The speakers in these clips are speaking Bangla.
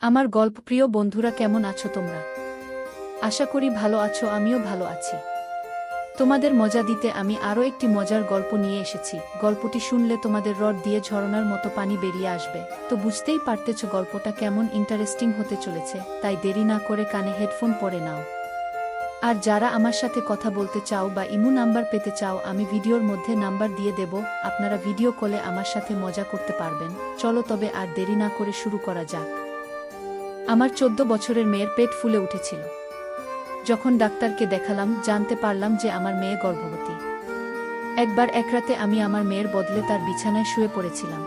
আমার গল্পপ্রিয় বন্ধুরা, কেমন আছো তোমরা? আশা করি ভালো আছো, আমিও ভালো আছি। তোমাদের মজা দিতে আমি আরও একটি মজার গল্প নিয়ে এসেছি। গল্পটি শুনলে তোমাদের রড দিয়ে ঝরনার মতো পানি বেরিয়ে আসবে। তো বুঝতেই পারতেছ গল্পটা কেমন ইন্টারেস্টিং হতে চলেছে, তাই দেরি না করে কানে হেডফোন পরে নাও। আর যারা আমার সাথে কথা বলতে চাও বা ইমো নাম্বার পেতে চাও, আমি ভিডিওর মধ্যে নাম্বার দিয়ে দেব, আপনারা ভিডিও কলে আমার সাথে মজা করতে পারবেন। চলো তবে আর দেরি না করে শুরু করা যাক। আমার 14 বছরের মেয়ের পেট ফুলে উঠেছিল। যখন ডাক্তারকে দেখালাম, জানতে পারলাম যে আমার মেয়ে গর্ভবতী। একবার এক রাতে আমি আমার মেয়ের বদলে তার বিছানায় শুয়ে পড়েছিলাম।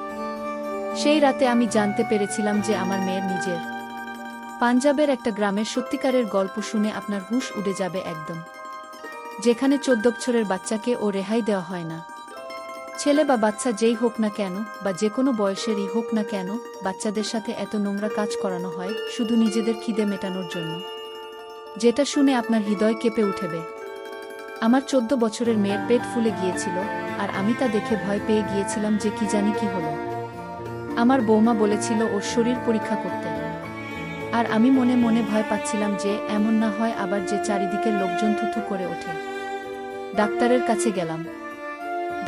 সেই রাতে আমি জানতে পেরেছিলাম যে আমার মেয়ের নিজের। পাঞ্জাবের একটা গ্রামের সত্যিকারের গল্প শুনে আপনার হুঁশ উড়ে যাবে একদম। যেখানে 14 বছরের বাচ্চাকে ও রেহাই দেওয়া হয় না। ছেলে বা বাচ্চা যেই হোক না কেন, বা যে কোনো বয়সেরই হোক না কেন, বাচ্চাদের সাথে এত নোংরা কাজ করানো হয় শুধু নিজেদের খিদে মেটানোর জন্য, যেটা শুনে আপনার হৃদয় কেঁপে উঠবে। আমার 14 বছরের মেয়ের পেট ফুলে গিয়েছিল, আর আমি তা দেখে ভয় পেয়ে গিয়েছিলাম যে কি জানি কি হলো। আমার বৌমা বলেছিল ওর শরীর পরীক্ষা করতে। আর আমি মনে মনে ভয় পাচ্ছিলাম যে এমন না হয় আবার যে চারিদিকের লোকজন থুথু করে ওঠে। ডাক্তারের কাছে গেলাম।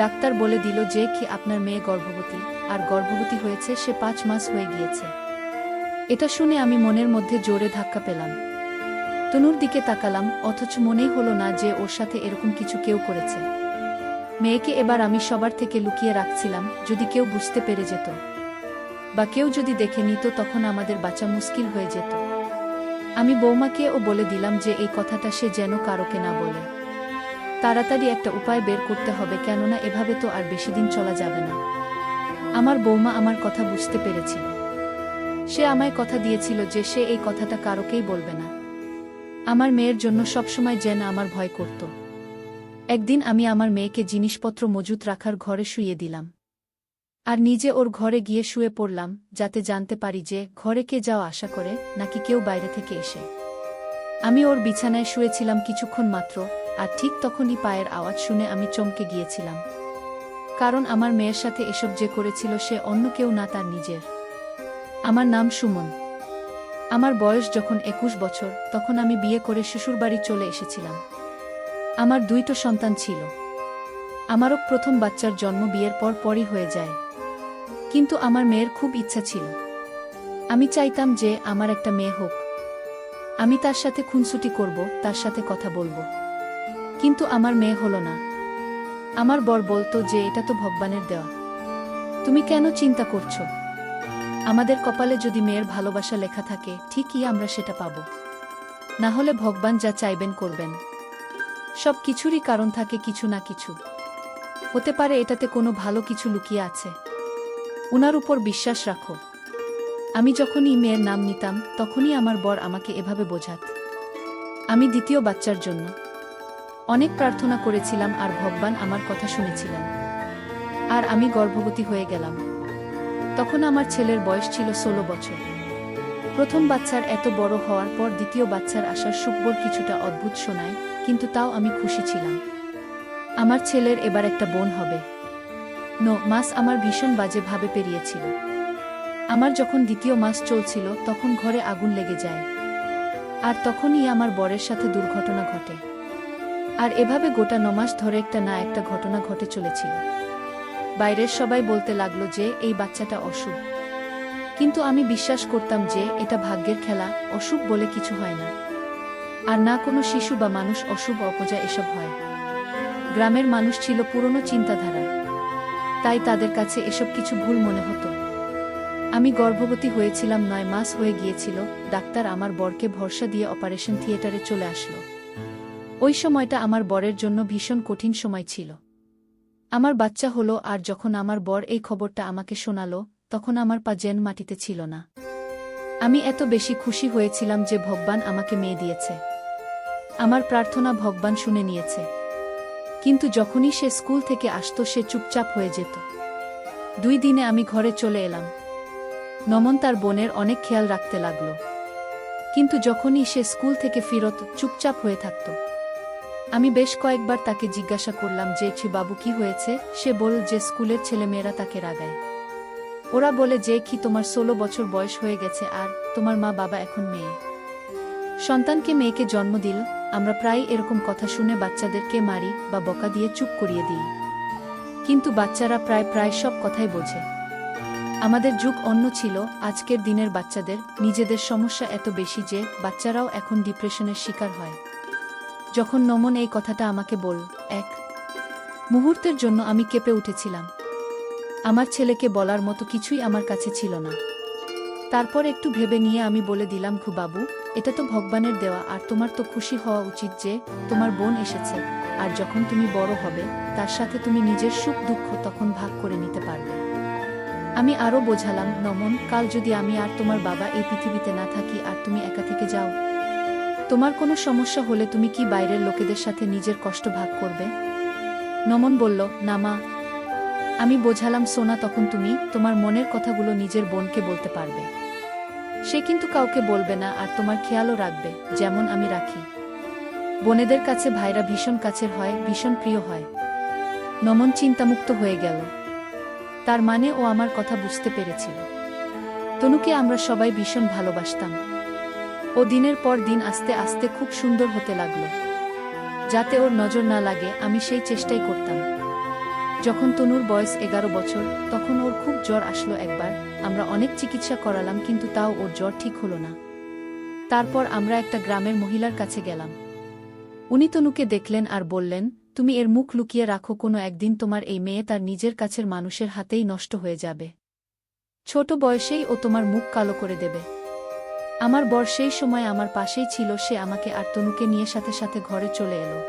ডাক্তার বলে দিল যে কি আপনার মেয়ে গর্ভবতী, আর গর্ভবতী হয়েছে, সে 5 মাস হয়ে গিয়েছে। এটা শুনে আমি মনের মধ্যে জোরে ধাক্কা পেলাম। তনুর দিকে তাকালাম, অথচ মনেই হলো না যে ওর সাথে এরকম কিছু কেউ করেছে। মেয়েকে এবার আমি সবার থেকে লুকিয়ে রাখছিলাম, যদি কেউ বুঝতে পেরে যেত বা কেউ যদি দেখে নিত, তখন আমাদের বাঁচা মুশকিল হয়ে যেত। আমি বৌমাকেও বলে দিলাম যে এই কথাটা সে যেন কারোকে না বলে। তাড়াতাড়ি একটা উপায় বের করতে হবে, কেননা এভাবে তো আর বেশি দিন চলা যাবে না। আমার বৌমা আমার কথা বুঝতে পেরেছিল। সে আমায় কথা দিয়েছিল যে সে এই কথাটা কারোকেই বলবে না। আমার মেয়ের জন্য সবসময় যেন আমার ভয় করত। একদিন আমি আমার মেয়েকে জিনিসপত্র মজুত রাখার ঘরে শুইয়ে দিলাম। আর নিজে ওর ঘরে গিয়ে শুয়ে পড়লাম, যাতে জানতে পারি যে ঘরে কে যাওয়া আশা করে, নাকি কেউ বাইরে থেকে এসে। আমি ওর বিছানায় শুয়েছিলাম কিছুক্ষণ মাত্র, আর ঠিক তখনই পায়ের আওয়াজ শুনে আমি চমকে গিয়েছিলাম। কারণ আমার মেয়ের সাথে এসব যে করেছিল সে অন্য কেউ না, তার নিজের। আমার নাম সুমন। আমার বয়স যখন 21 বছর, তখন আমি বিয়ে করে শ্বশুরবাড়ি চলে এসেছিলাম। আমার 2টো সন্তান ছিল। আমারও প্রথম বাচ্চার জন্ম বিয়ের পরই হয়ে যায়। কিন্তু আমার মেয়ের খুব ইচ্ছা ছিল। আমি চাইতাম যে আমার একটা মেয়ে হোক। আমি তার সাথে খুনসুটি করব, তার সাথে কথা বলবো। কিন্তু আমার মেয়ে হলো না। আমার বর বলতো যে এটা তো ভগবানের দেওয়া, তুমি কেন চিন্তা করছো? আমাদের কপালে যদি মেয়ের ভালোবাসা লেখা থাকে, ঠিকই আমরা সেটা পাব। না হলে ভগবান যা চাইবেন করবেন। সব কিছুরই কারণ থাকে কিছু না কিছু। হতে পারে এটাতে কোনো ভালো কিছু লুকিয়ে আছে। উনার উপর বিশ্বাস রাখো। আমি যখনই মেয়ের নাম নিতাম, তখনই আমার বর আমাকে এভাবে বোঝাত। আমি দ্বিতীয় বাচ্চার জন্য অনেক প্রার্থনা করেছিলাম, আর ভগবান আমার কথা শুনেছিলেন। আর আমি গর্ভবতী হয়ে গেলাম। তখন আমার ছেলের বয়স ছিল 16 বছর। প্রথম বাচ্চার এত বড় হওয়ার পর দ্বিতীয় বাচ্চার আসার সুখবর কিছুটা অদ্ভুত শোনায়, কিন্তু তাও আমি খুশি ছিলাম। আমার ছেলের এবার একটা বোন হবে। 9 মাস আমার ভীষণ বাজে ভাবে পেরিয়েছিল। আমার যখন দ্বিতীয় মাস চলছিল, তখন ঘরে আগুন লেগে যায়। আর তখনই আমার বরের সাথে দুর্ঘটনা ঘটে। আর এভাবে গোটা 9 মাস ধরে একটা না একটা ঘটনা ঘটে চলেছিল। বাইরের সবাই বলতে লাগলো যে এই বাচ্চাটা অশুভ। কিন্তু আমি বিশ্বাস করতাম যে এটা ভাগ্যের খেলা, অশুভ বলে কিছু হয় না। আর না কোনো শিশু বা মানুষ অশুভ অপজা এসব হয়। গ্রামের মানুষ ছিল পুরনো চিন্তাধারা, তাই তাদের কাছে এসব কিছু ভুল মনে হতো। আমি গর্ভবতী হয়েছিলাম, 9 মাস হয়ে গিয়েছিল। ডাক্তার আমার বরকে ভরসা দিয়ে অপারেশন থিয়েটারে চলে আসলো। ওই সময়টা আমার বরের জন্য ভীষণ কঠিন সময় ছিল। আমার বাচ্চা হলো, আর যখন আমার বর এই খবরটা আমাকে শোনালো, তখন আমার পা যেন মাটিতে ছিল না। আমি এত বেশি খুশি হয়েছিলাম যে ভগবান আমাকে মেয়ে দিয়েছে। আমার প্রার্থনা ভগবান শুনে নিয়েছে। কিন্তু যখনই সে স্কুল থেকে আসতো, সে চুপচাপ হয়ে যেত। 2 দিনে আমি ঘরে চলে এলাম। নমন তার বোনের অনেক খেয়াল রাখতে লাগলো। কিন্তু যখনই সে স্কুল থেকে ফিরত, চুপচাপ হয়ে থাকত। আমি বেশ কয়েকবার তাকে জিজ্ঞাসা করলাম যে বাবু কি হয়েছে। সে বলল যে স্কুলের ছেলেমেয়েরা তাকে রাগায়। ও ওরা বলে যে কি তোমার 16 বছর বয়স হয়ে গেছে আর তোমার মা বাবা এখন মেয়ে সন্তানকে মেয়েকে জন্ম দিল। আমরা প্রায় এরকম কথা শুনে বাচ্চাদেরকে মারি বা বকা দিয়ে চুপ করিয়ে দিই, কিন্তু বাচ্চারা প্রায় সব কথাই বোঝে। আমাদের যুগ অন্য ছিল। আজকের দিনের বাচ্চাদের নিজেদের সমস্যা এত বেশি যে বাচ্চারাও এখন ডিপ্রেশনের শিকার হয়। যখন নমন এই কথাটা আমাকে বলল, এক মুহূর্তের জন্য আমি কেঁপে উঠেছিলাম। আমার ছেলেকে বলার মতো কিছুই আমার কাছে ছিল না। তারপর একটু ভেবে নিয়ে আমি বলে দিলাম, বাবু, এটা তো ভগবানের দেওয়া, আর তোমার তো খুশি হওয়া উচিত যে তোমার বোন এসেছে, আর যখন তুমি বড় হবে তার সাথে তুমি নিজের সুখ দুঃখ তখন ভাগ করে নিতে পারবে। আমি আরও বোঝালাম, নমন, কাল যদি আমি আর তোমার বাবা এই পৃথিবীতে না থাকি আর তুমি একা থেকে যাও, তোমার কোনো সমস্যা হলে তুমি কি বাইরের লোকেদের সাথে নিজের কষ্ট ভাগ করবে? নমন বলল, না মা। আমি বোঝালাম, সোনা, তখন তুমি তোমার মনের কথাগুলো নিজের বোনকে বলতে পারবে। সে কিন্তু কাউকে বলবে না, আর তোমার খেয়ালও রাখবে যেমন আমি রাখি। বোনেদের কাছে ভাইরা ভীষণ কাছের হয়, ভীষণ প্রিয় হয়। নমন চিন্তামুক্ত হয়ে গেল। তার মানে ও আমার কথা বুঝতে পেরেছিল। তনুকে আমরা সবাই ভীষণ ভালোবাসতাম। ও দিনের পর দিন আস্তে আস্তে খুব সুন্দর হতে লাগলো। যাতে ওর নজর না লাগে আমি সেই চেষ্টাই করতাম। যখন তনুর বয়স 11 বছর, তখন ওর খুব জ্বর আসলো একবার। আমরা অনেক চিকিৎসা করালাম, কিন্তু তাও ওর জ্বর ঠিক হলো না। তারপর আমরা একটা গ্রামের মহিলার কাছে গেলাম। উনি তনুকে দেখলেন আর বললেন, তুমি এর মুখ লুকিয়ে রাখো, কোনো একদিন তোমার এই মেয়ে তার নিজের কাছের মানুষের হাতেই নষ্ট হয়ে যাবে। ছোট বয়সেই ও তোমার মুখ কালো করে দেবে। আমার বর সেই সময় আমার পাশেই ছিল। সে আমাকে আর তনুকে নিয়ে সাথে সাথে ঘরে চলে এলো,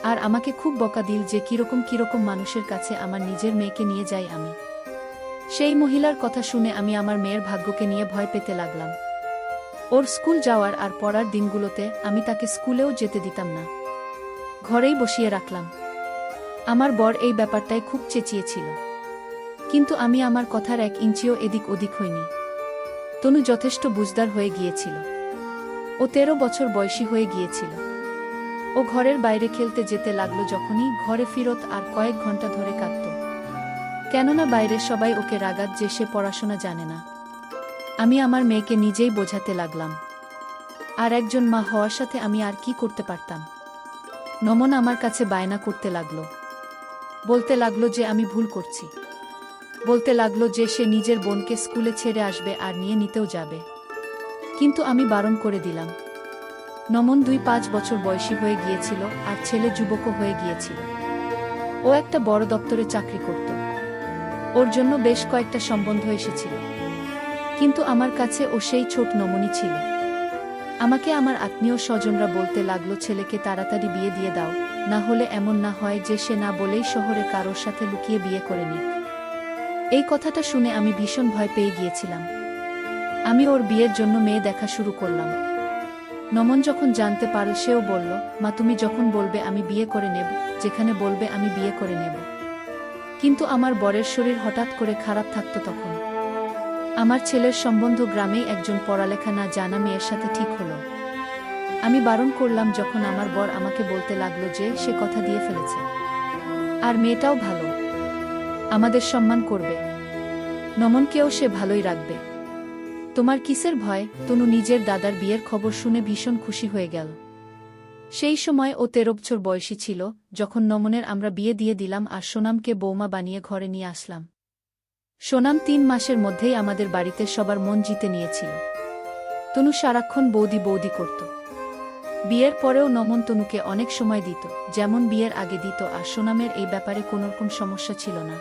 আর আমাকে খুব বকা দিল যে কিরকম মানুষের কাছে আমার নিজের মেয়েকে নিয়ে যাই আমি। সেই মহিলার কথা শুনে আমি আমার মেয়ের ভাগ্যকে নিয়ে ভয় পেতে লাগলাম। ওর স্কুল যাওয়ার আর পড়ার দিনগুলোতে আমি তাকে স্কুলেও যেতে দিতাম না, ঘরেই বসিয়ে রাখলাম। আমার বর এই ব্যাপারটায় খুব চেঁচিয়েছিল, কিন্তু আমি আমার কথার 1 ইঞ্চিও এদিক ওদিক হইনি। তনু যথেষ্ট বুঝদার হয়ে গিয়েছিল। ও 13 বছর বয়সী হয়ে গিয়েছিল। ও ঘরের বাইরে খেলতে যেতে লাগলো। যখনই ঘরে ফিরত আর কয়েক ঘন্টা ধরে কাঁদত, কেননা বাইরে সবাই ওকে রাগাত যে সে পড়াশোনা জানে না। আমি আমার মেয়েকে নিজেই বোঝাতে লাগলাম, আর একজন মা হওয়ার সাথে আমি আর কি করতে পারতাম। নমন আমার কাছে বায়না করতে লাগলো, বলতে লাগলো যে আমি ভুল করছি, বলতে লাগলো যে সে নিজের বোনকে স্কুলে ছেড়ে আসবে আর নিয়ে নিতেও যাবে, কিন্তু আমি বারণ করে দিলাম। নমন 2-5 বছর বয়সী হয়ে গিয়েছিল, আর ছেলে যুবকও হয়ে গিয়েছিল। ও একটা বড় দপ্তরে চাকরি করত। ওর জন্য বেশ কয়েকটা সম্বন্ধ এসেছিল, কিন্তু আমার কাছে ও সেই ছোট নমনই ছিল। আমাকে আমার আত্মীয় স্বজনরা বলতে লাগলো, ছেলেকে তাড়াতাড়ি বিয়ে দিয়ে দাও, না হলে এমন না হয় যে সে না বলেই শহরে কারোর সাথে লুকিয়ে বিয়ে করে নিক। এই কথাটা শুনে আমি ভীষণ ভয় পেয়ে গিয়েছিলাম। আমি ওর বিয়ের জন্য মেয়ে দেখা শুরু করলাম। নমন যখন জানতে পারল, সেও বলল, মা, তুমি যখন বলবে আমি বিয়ে করে নেব, যেখানে বলবে আমি বিয়ে করে নেব। কিন্তু আমার বরের শরীর হঠাৎ করে খারাপ থাকতো তখন। আমার ছেলের সম্বন্ধ গ্রামেই একজন পড়ালেখা না জানা মেয়ের সাথে ঠিক হলো। আমি বারণ করলাম, যখন আমার বর আমাকে বলতে লাগলো যে সে কথা দিয়ে ফেলেছে, আর মেয়েটাও ভালো, আমাদের সম্মান করবে, নমনকেও সে ভালোই রাখবে। তোমার কিসের ভয়? তনু নিজের দাদার বিয়ের খবর শুনে ভীষণ খুশি হয়ে গেল। সেই সময় ও 13 বছর বয়সী ছিল যখন নমনের আমরা বিয়ে দিয়ে দিলাম আর সোনামকে বৌমা বানিয়ে ঘরে নিয়ে আসলাম। সোনাম 3 মাসের মধ্যেই আমাদের বাড়িতে সবার মন জিতে নিয়েছিল। তনু সারাক্ষণ বৌদি বৌদি করত। বিয়ের পরেও নমন তনুকে অনেক সময় দিত, যেমন বিয়ের আগে দিত, আর সোনামের এই ব্যাপারে কোনোরকম সমস্যা ছিল না।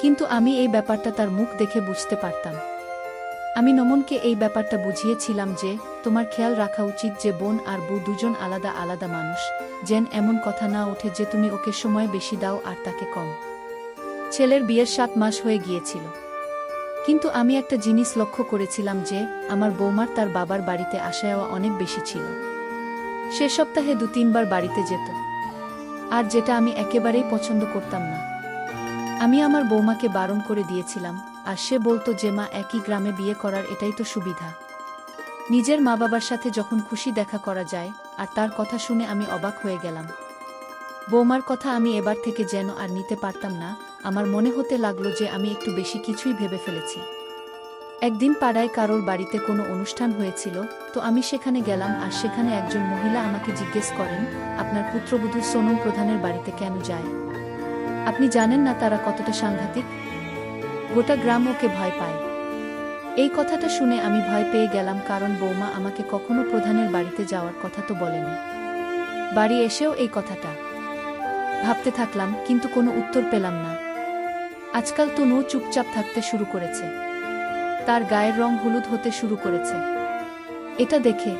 কিন্তু আমি এই ব্যাপারটা তার মুখ দেখে বুঝতে পারতাম। আমি নমনকে এই ব্যাপারটা বুঝিয়েছিলাম যে তোমার খেয়াল রাখা উচিত যে বোন আর বউ দুজন আলাদা আলাদা মানুষ, যেন এমন কথা না ওঠে যে তুমি ওকে সময় বেশি দাও আর তাকে কম। ছেলের বিয়ের 7 মাস হয়ে গিয়েছিল, কিন্তু আমি একটা জিনিস লক্ষ্য করেছিলাম যে আমার বৌমার তার বাবার বাড়িতে আসা যাওয়া অনেক বেশি ছিল। সে সপ্তাহে 2-3 বার বাড়িতে যেত, আর যেটা আমি একেবারেই পছন্দ করতাম না। আমি আমার বৌমাকে বারণ করে দিয়েছিলাম, আর সে বলতো যে মা, একই গ্রামে বিয়ে করার এটাই তো সুবিধা। নিজের মা বাবার সাথে যখন খুশি দেখা করা যায়। আর তার কথা শুনে আমি অবাক হয়ে গেলাম। বৌমার কথা আমি এবার থেকে যেন আর নিতে পারতাম না, আমার মনে হতে লাগলো যে আমি একটু বেশি কিছুই ভেবে ফেলেছি। একদিন পাড়ায় কারোর বাড়িতে কোনো অনুষ্ঠান হয়েছিল, তো আমি সেখানে গেলাম আর সেখানে একজন মহিলা আমাকে জিজ্ঞেস করেন, আপনার পুত্রবধূ সোনম প্রধানের বাড়িতে কেন যায়? আপনি জানেন না তারা কতটা সাংঘাতিক? গোটা গ্রাম ওকে ভয় পায়। এই কথাটা শুনে আমি ভয় পেয়ে গেলাম, কারণ বৌমা আমাকে কখনো প্রধানের বাড়িতে যাওয়ার কথা তো বলেনি। বাড়ি এসেও এই কথাটা ভাবতে থাকলাম, কিন্তু কোনো উত্তর পেলাম না। আজকাল তনু চুপচাপ থাকতে শুরু করেছে, তার গায়ের রং হলুদ হতে শুরু করেছে। এটা দেখে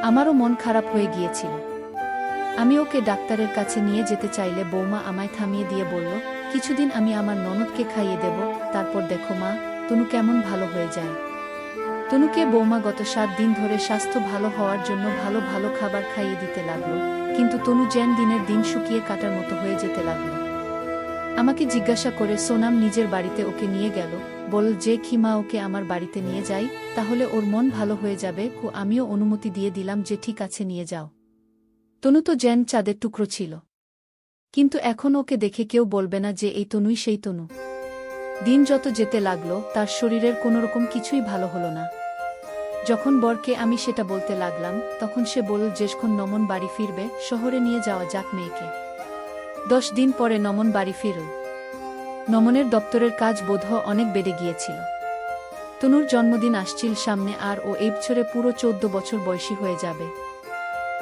আমারও মন খারাপ হয়ে গিয়েছিল। আমি ওকে ডাক্তারের কাছে নিয়ে যেতে চাইলে বৌমা আমায় থামিয়ে দিয়ে বলল, কিছুদিন আমি আমার ননদকে খাইয়ে দেব, তারপর দেখো মা, তনু কেমন ভালো হয়ে যায়। তনুকে বৌমা গত 7 দিন ধরে স্বাস্থ্য ভালো হওয়ার জন্য ভালো ভালো খাবার খাইয়ে দিতে লাগলো, কিন্তু তনু যেন দিনের দিন শুকিয়ে কাটার মতো হয়ে যেতে লাগলো। আমাকে জিজ্ঞাসা করে সোনাম নিজের বাড়িতে ওকে নিয়ে গেল, বলল যে কি মা, ওকে আমার বাড়িতে নিয়ে যাই, তাহলে ওর মন ভালো হয়ে যাবে। আমিও অনুমতি দিয়ে দিলাম যে ঠিক আছে, নিয়ে যাও। তনু তো যেন চাঁদের টুকরো ছিল, কিন্তু এখন ওকে দেখে কেউ বলবে না যে এই তনুই সেই তনু। দিন যত যেতে লাগলো, তার শরীরের কোনোরকম কিছুই ভালো হলো না। যখন বরকে আমি সেটা বলতে লাগলাম, তখন সে বলল যেখন নমন বাড়ি ফিরবে, শহরে নিয়ে যাওয়া যাক মেয়েকে। 10 দিন পরে নমন বাড়ি ফিরল। নমনের দপ্তরের কাজ বোধহয় অনেক বেড়ে গিয়েছিল। তনুর জন্মদিন আসছিল সামনে, আর ও এই বছরে পুরো 14 বছর বয়সী হয়ে যাবে।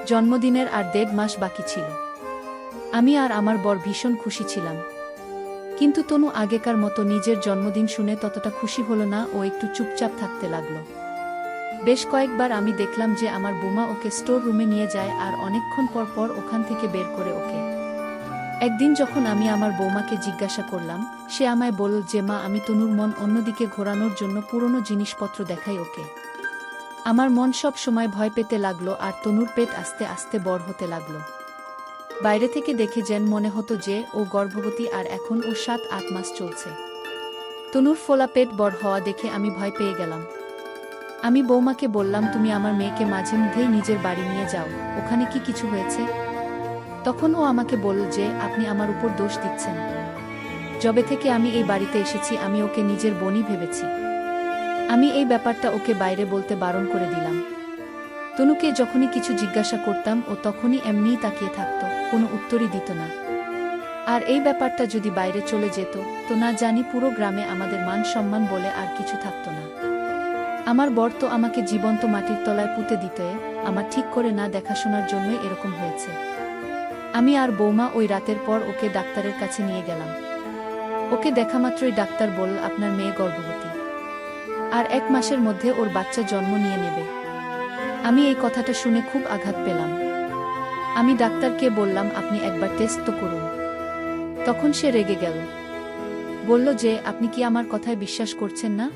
জন্মদিনের আর 1.5 মাস বাকি ছিল। আমি আর আমার বর ভীষণ খুশি ছিলাম, কিন্তু তনু আগেকার মতো নিজের জন্মদিন শুনে ততটা খুশি হলো না। ও একটু চুপচাপ থাকতে লাগলো। বেশ কয়েকবার আমি দেখলাম যে আমার বোমা ওকে স্টোর রুমে নিয়ে যায়, আর অনেকক্ষণ পর পর ওখান থেকে বের করে ওকে। একদিন যখন আমি আমার বৌমাকে জিজ্ঞাসা করলাম, সে আমায় বলল যে মা, আমি তনুর মন অন্যদিকে ঘোরানোর জন্য পুরনো জিনিসপত্র দেখাই ওকে। আমার মন সব সময় ভয় পেতে লাগলো, আর তনুর পেট আস্তে আস্তে বড় হতে লাগলো। বাইরে থেকে দেখে যেন মনে হতো যে ও গর্ভবতী, আর এখন ও 7-8 মাস চলছে। তনুর ফোলা পেট বড় হওয়া দেখে আমি ভয় পেয়ে গেলাম। আমি বৌমাকে বললাম, তুমি আমার মেয়েকে মাঝে মধ্যেই নিজের বাড়ি নিয়ে যাও, ওখানে কি কিছু হয়েছে? তখন ও আমাকে বলল যে আপনি আমার উপর দোষ দিচ্ছেন। যবে থেকে আমি এই বাড়িতে এসেছি, আমি ওকে নিজের বোনই ভেবেছি। আমি এই ব্যাপারটা ওকে বাইরে বলতে বারণ করে দিলাম। তনুকে যখনই কিছু জিজ্ঞাসা করতাম, ও তখনই এমনিই তাকিয়ে থাকত, কোনো উত্তরই দিত না। আর এই ব্যাপারটা যদি বাইরে চলে যেত, তো না জানি পুরো গ্রামে আমাদের মান সম্মান বলে আর কিছু থাকত না। আমার বর তো আমাকে জীবন্ত মাটির তলায় পুঁতে দিতে, আমার ঠিক করে না দেখাশোনার জন্যই এরকম হয়েছে। আমি আর বৌমা ওই রাতের পর ওকে ডাক্তারের কাছে নিয়ে গেলাম। ওকে দেখামাত্রই ডাক্তার বলল, আপনার মেয়ে গর্ভবতী, আর 1 মাসের মধ্যে ওর বাচ্চা জন্ম নিয়ে নেবে। আমি এই কথাটা শুনে খুব আঘাত পেলাম। আমি ডাক্তারকে বললাম, আপনি একবার টেস্ট তো করুন। তখন সে রেগে গেল, বলল যে আপনি কি আমার কথায় বিশ্বাস করছেন না?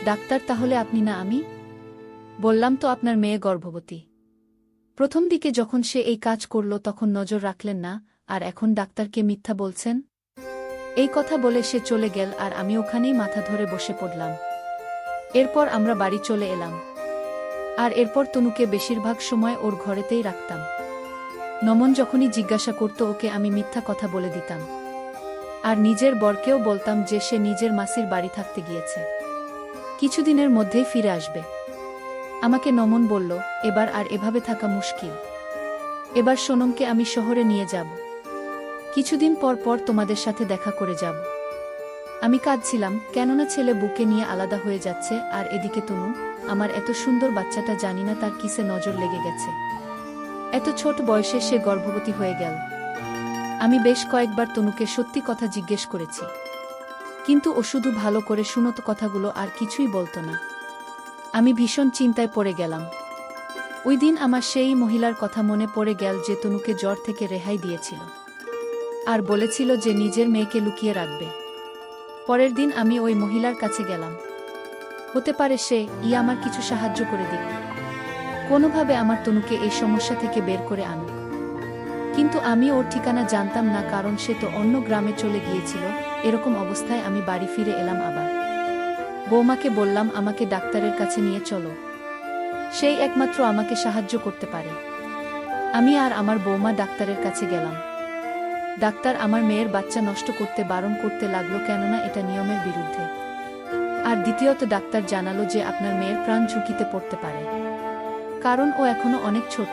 ডাক্তার, তাহলে আপনি না আমি? বললাম তো আপনার মেয়ে গর্ভবতী। প্রথম দিকে যখন সে এই কাজ করল তখন নজর রাখলেন না, আর এখন ডাক্তারকে মিথ্যা বলছেন। এই কথা বলে সে চলে গেল, আর আমি ওখানেই মাথা ধরে বসে পড়লাম। এরপর আমরা বাড়ি চলে এলাম, আর এরপর তনুকে বেশিরভাগ সময় ওর ঘরেতেই রাখতাম। নমন যখনই জিজ্ঞাসা করত, ওকে আমি মিথ্যা কথা বলে দিতাম, আর নিজের বরকেও বলতাম যে সে নিজের মাসির বাড়ি থাকতে গিয়েছে, কিছুদিনের মধ্যেই ফিরে আসবে। আমাকে নমন বলল, এবার আর এভাবে থাকা মুশকিল। এবার সোনমকে আমি শহরে নিয়ে যাব, কিছুদিন পর পর তোমাদের সাথে দেখা করে যাব। আমি কাঁদছিলাম, কেননা ছেলে বুকে নিয়ে আলাদা হয়ে যাচ্ছে, আর এদিকে তনু, আমার এত সুন্দর বাচ্চাটা, জানি না তার কিসে নজর লেগে গেছে। এত ছোট বয়সে সে গর্ভবতী হয়ে গেল। আমি বেশ কয়েকবার তনুকে সত্যি কথা জিজ্ঞেস করেছি, কিন্তু ও শুধু ভালো করে শুনত কথাগুলো, আর কিছুই বলতো না। আমি ভীষণ চিন্তায় পড়ে গেলাম। ওই দিন আমার সেই মহিলার কথা মনে পড়ে গেল যে তনুকে জ্বর থেকে রেহাই দিয়েছিল, আর বলেছিল যে নিজের মেয়েকে লুকিয়ে রাখবে। পরের দিন আমি ওই মহিলার কাছে গেলাম। হতে পারে সে আমার কিছু সাহায্য করে দিক, কোনোভাবে আমার তনুকে এই সমস্যা থেকে বের করে আনুক। কিন্তু আমি ওর ঠিকানা জানতাম না, কারণ সে তো অন্য গ্রামে চলে গিয়েছিল। এরকম অবস্থায় আমি বাড়ি ফিরে এলাম আবার। বৌমাকে বললাম, আমাকে ডাক্তারের কাছে নিয়ে চলো, সেই একমাত্র আমাকে সাহায্য করতে পারে। আমি আর আমার বৌমা ডাক্তারের কাছে গেলাম। ডাক্তার আমার মেয়ের বাচ্চা নষ্ট করতে বারণ করতে লাগলো, কেননা এটা নিয়মের বিরুদ্ধে। আর দ্বিতীয়ত ডাক্তার জানালো যে আপনার মেয়ের প্রাণ ঝুঁকিতে পড়তে পারে, কারণ ও এখনো অনেক ছোট।